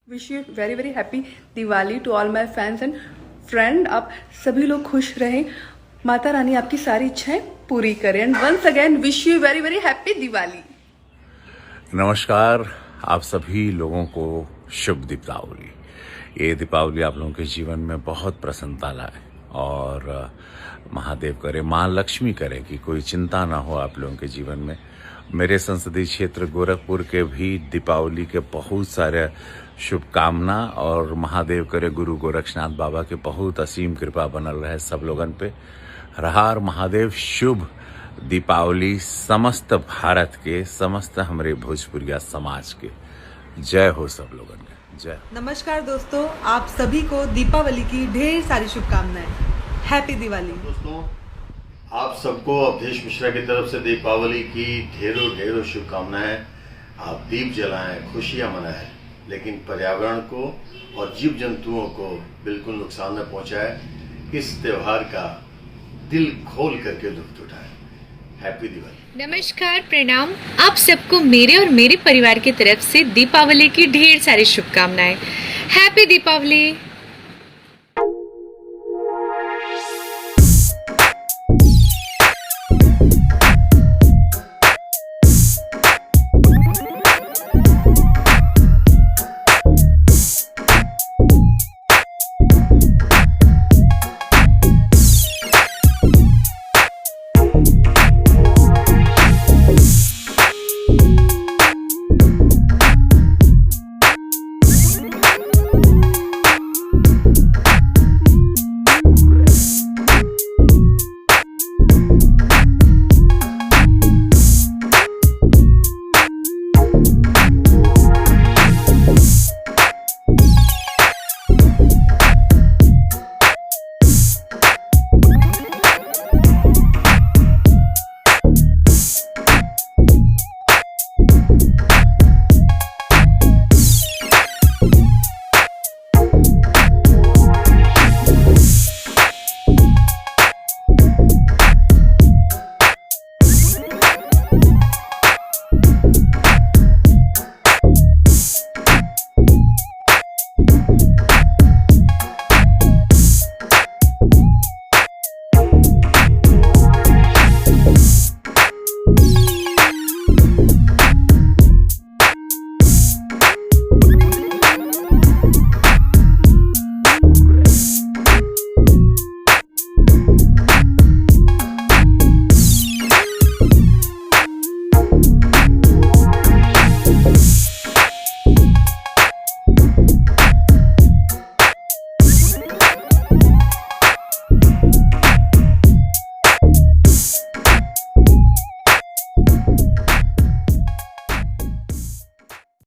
Wish you very very happy Diwali to all my fans and friend. आप सभी लोग खुश रहें, माता रानी आपकी सारी इच्छाएं पूरी करें and once again wish you very very happy Diwali. नमस्कार आप सभी लोगों को शुभ दीपावली। ये दीपावली आप लोगों के जीवन में बहुत प्रसन्नता लाए और महादेव करे, माँ लक्ष्मी करे कि कोई चिंता ना हो आप लोगों के जीवन में। मेरे संसदीय क्षेत्र गोरखपुर के भी दीपावली के बहुत सारे शुभकामना और महादेव करे गुरु गोरक्षनाथ बाबा के बहुत असीम कृपा बनल रहे सब लोगन पे। रहार महादेव शुभ दीपावली समस्त भारत के, समस्त हमारे भोजपुरिया समाज के। जय हो सब लोगन के, जय। नमस्कार दोस्तों, आप सभी को दीपावली की ढेर सारी शुभकामनाएं। हैप्पी दिवाली दोस्तों, आप सबको अवधेश मिश्रा की तरफ से दीपावली की ढेरों ढेरों शुभकामनाएं। आप दीप जलाएं, खुशियां मनाएं, लेकिन पर्यावरण को और जीव जंतुओं को बिल्कुल नुकसान न पहुंचाएं। इस त्योहार का दिल खोल करके लुत्फ उठाएं। हैप्पी दिवाली। नमस्कार, प्रणाम। आप सबको मेरे और मेरे परिवार की तरफ से दीपावली की ढेर सारी शुभकामनाएं। हैप्पी दीपावली।